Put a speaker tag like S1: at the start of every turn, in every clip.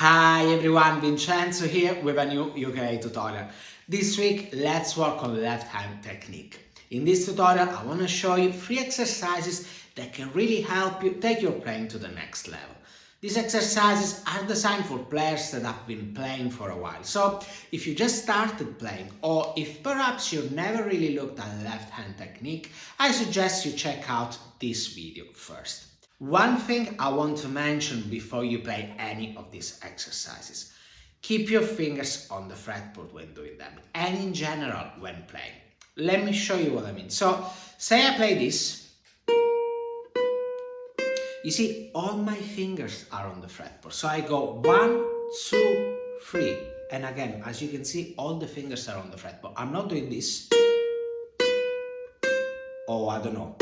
S1: Hi everyone, Vincenzo here with a new ukulele tutorial. This week, let's work on left hand technique. In this tutorial, I want to show you 3 exercises that can really help you take your playing to the next level. These exercises are designed for players that have been playing for a while. So if you just started playing, or if perhaps you've never really looked at left hand technique, I suggest you check out this video first. One thing I want to mention before you play any of these exercises. Keep your fingers on the fretboard when doing them, and in general when playing. Let me show you what I mean. So, say I play this. You see, all my fingers are on the fretboard. So I go 1, 2, 3. And again, as you can see, all the fingers are on the fretboard. I'm not doing this. Oh, I don't know.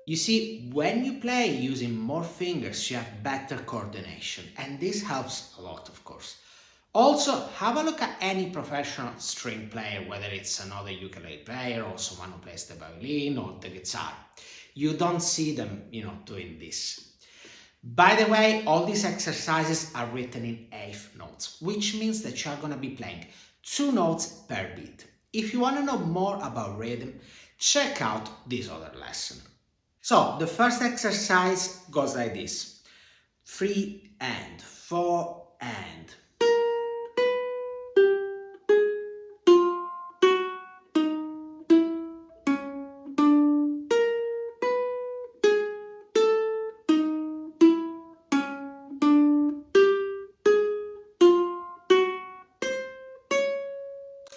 S1: You see, when you play using more fingers, you have better coordination, and this helps a lot, of course. Also, have a look at any professional string player, whether it's another ukulele player or someone who plays the violin or the guitar. You don't see them, doing this. By the way, all these exercises are written in eighth notes, which means that you are going to be playing 2 notes per beat. If you want to know more about rhythm, check out this other lesson. So the first exercise goes like this: 3 and 4 and.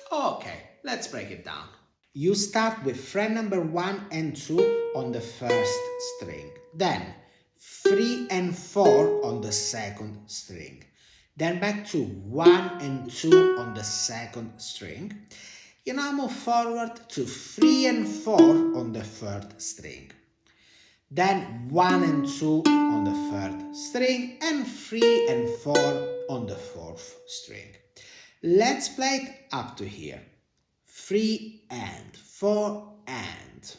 S1: Okay, let's break it down. You start with fret number 1 and 2 on the first string, then 3 and 4 on the second string, then back to 1 and 2 on the second string. You now move forward to 3 and 4 on the third string, then 1 and 2 on the third string, and 3 and 4 on the fourth string. Let's play it up to here. 3 and 4 and.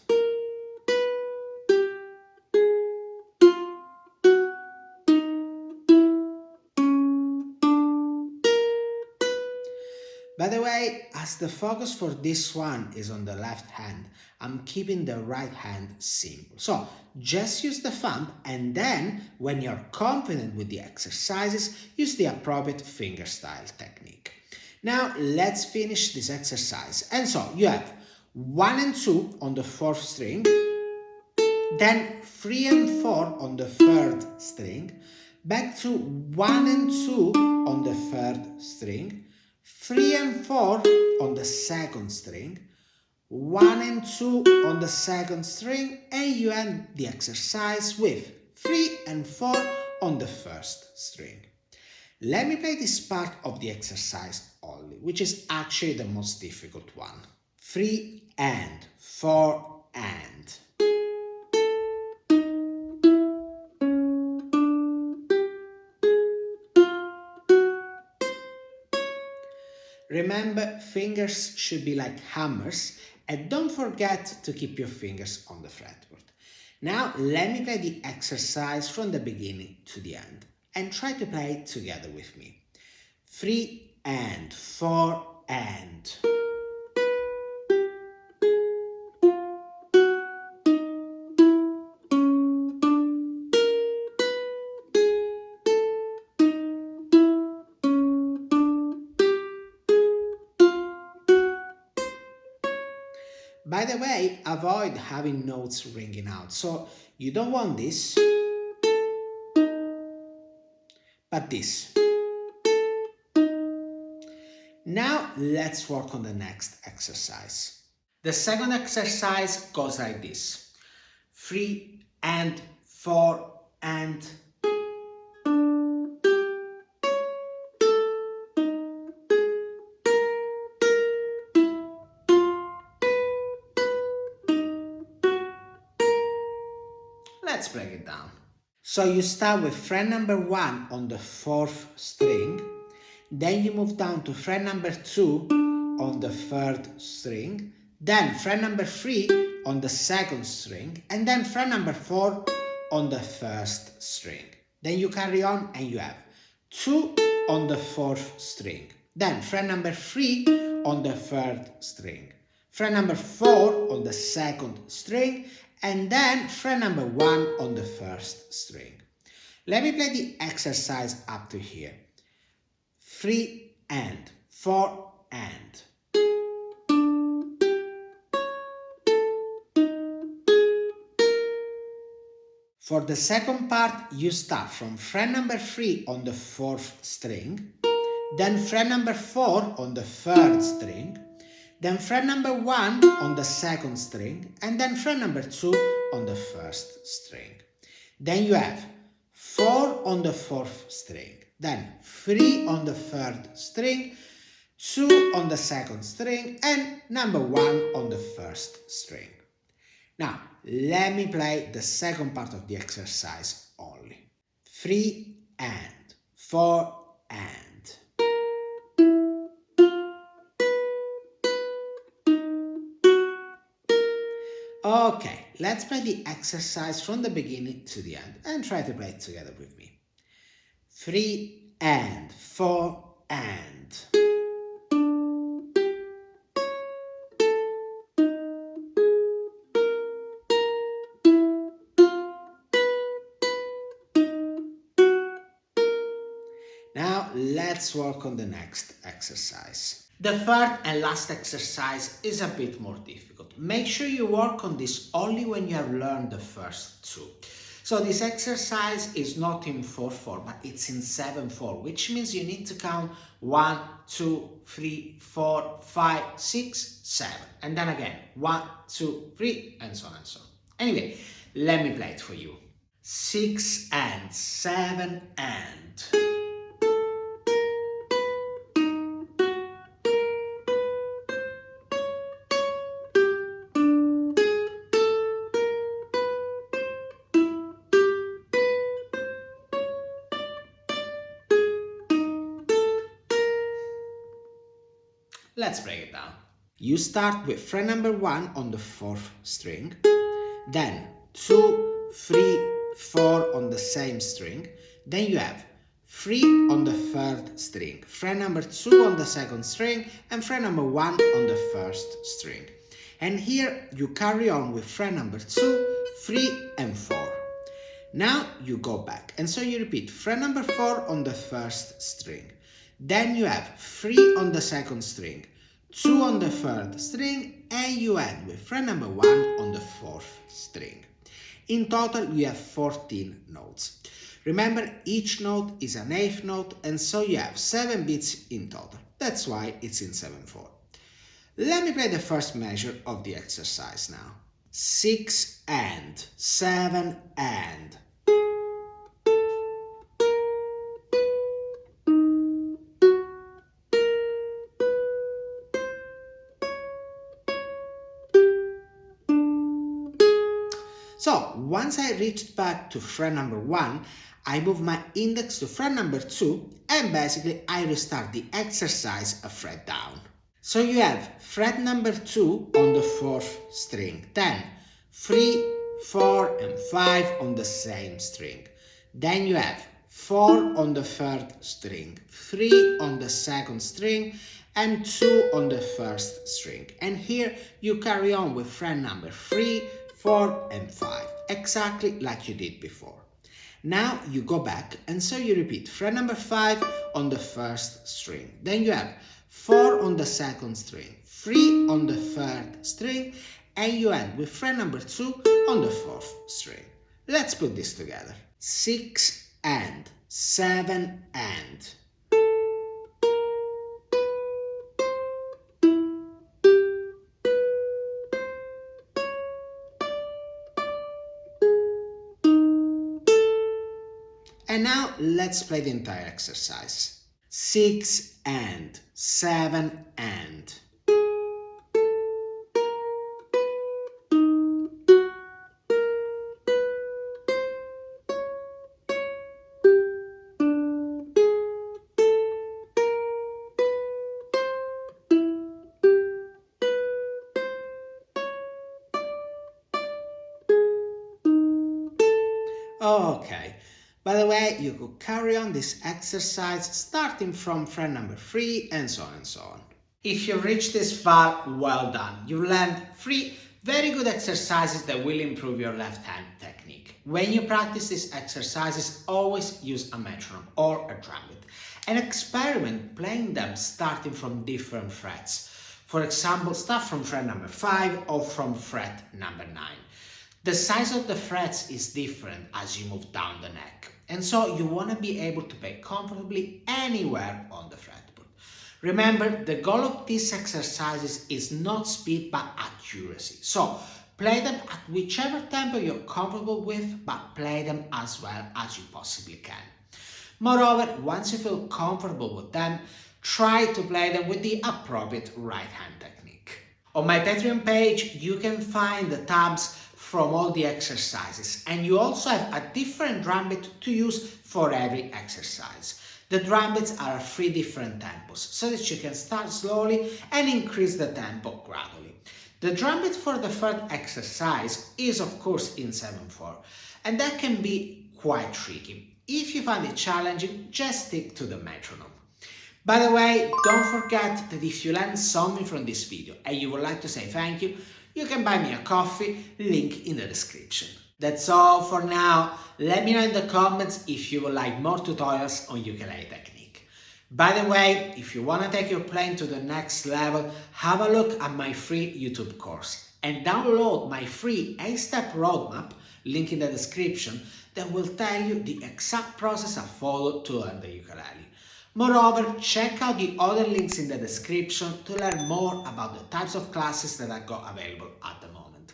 S1: By the way, as the focus for this one is on the left hand, I'm keeping the right hand simple. So just use the thumb, and then when you're confident with the exercises, use the appropriate fingerstyle technique. Now let's finish this exercise. And so you have 1 and 2 on the fourth string, then 3 and 4 on the third string, back to 1 and 2 on the third string, 3 and 4 on the second string, 1 and 2 on the second string, and you end the exercise with 3 and 4 on the first string. Let me play this part of the exercise only, which is actually the most difficult one. 3 and 4 and. Remember, fingers should be like hammers, and don't forget to keep your fingers on the fretboard. Now let me play the exercise from the beginning to the end, and try to play it together with me. 3 and 4 and. By the way, avoid having notes ringing out. So you don't want this, but this. Now let's work on the next exercise. The second exercise goes like this: 3 and 4 and. Let's break it down. So you start with fret number 1 on the fourth string, then you move down to fret number 2 on the third string, then fret number 3 on the second string, and then fret number 4 on the first string. Then you carry on and you have 2 on the 4th string. Then fret number 3 on the 3rd string. Fret number 4 on the 2nd string. And then fret number 1 on the 1st string. Let me play the exercise up to here. 3 and 4 and. For the second part, you start from fret number 3 on the 4th string, then fret number 4 on the 3rd string, then fret number 1 on the 2nd string, and then fret number 2 on the 1st string. Then you have 4 on the 4th string, then 3 on the 3rd string, 2 on the 2nd string, and number 1 on the 1st string. Now, let me play the second part of the exercise only. 3 and 4 and. Okay, let's play the exercise from the beginning to the end and try to play it together with me. 3 and 4 and. Now let's work on the next exercise. The third and last exercise is a bit more difficult. Make sure you work on this only when you have learned the first two. So this exercise is not in 4/4, but it's in 7/4, which means you need to count 1, 2, 3, 4, 5, 6, 7. And then again, 1, 2, 3, and so on and so on. Anyway, let me play it for you. 6 and 7 and. Let's break it down. You start with fret number 1 on the 4th string, then 2, 3, 4 on the same string, then you have 3 on the 3rd string, fret number 2 on the 2nd string, and fret number 1 on the 1st string. And here you carry on with fret number 2, 3, and 4. Now you go back, and so you repeat fret number 4 on the 1st string. Then you have 3 on the 2nd string, 2 on the 3rd string, and you end with fret number 1 on the 4th string. In total, you have 14 notes. Remember, each note is an eighth note, and so you have 7 beats in total. That's why it's in 7/4. Let me play the first measure of the exercise now. 6 and 7 and. So once I reached back to fret number 1, I move my index to fret number 2 and basically I restart the exercise a fret down. So you have fret number 2 on the 4th string, then 3, 4 and 5 on the same string. Then you have 4 on the 3rd string, 3 on the 2nd string, and 2 on the 1st string. And here you carry on with fret number 3, 4 and 5, exactly like you did before. Now you go back and so you repeat fret number 5 on the 1st string. Then you have 4 on the 2nd string, 3 on the 3rd string, and you end with fret number 2 on the 4th string. Let's put this together. 6 and 7 and. And now let's play the entire exercise. 6 and 7 and. Okay, By the way, you could carry on this exercise starting from fret number 3 and so on and so on. If you've reached this far, well done. You've learned 3 very good exercises that will improve your left hand technique. When you practice these exercises, always use a metronome or a drum beat and experiment playing them starting from different frets. For example, start from fret number 5 or from fret number 9. The size of the frets is different as you move down the neck, and so you want to be able to play comfortably anywhere on the fretboard. Remember, the goal of these exercises is not speed but accuracy. So play them at whichever tempo you're comfortable with, but play them as well as you possibly can. Moreover, once you feel comfortable with them, try to play them with the appropriate right hand technique. On my Patreon page, you can find the tabs from all the exercises, and you also have a different drum beat to use for every exercise. The drum beats are 3 different tempos, so that you can start slowly and increase the tempo gradually. The drum beat for the third exercise is of course in 7/4, and that can be quite tricky. If you find it challenging, just stick to the metronome. By the way, don't forget that if you learned something from this video and you would like to say thank you, you can buy me a coffee, link in the description. That's all for now. Let me know in the comments if you would like more tutorials on ukulele technique. By the way, if you want to take your playing to the next level, have a look at my free YouTube course and download my free 8-step roadmap, link in the description, that will tell you the exact process I followed to learn the ukulele. Moreover, check out the other links in the description to learn more about the types of classes that I got available at the moment.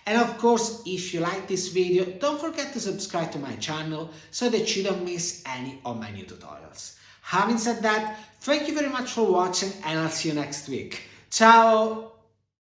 S1: And of course, if you like this video, don't forget to subscribe to my channel so that you don't miss any of my new tutorials. Having said that, thank you very much for watching and I'll see you next week. Ciao!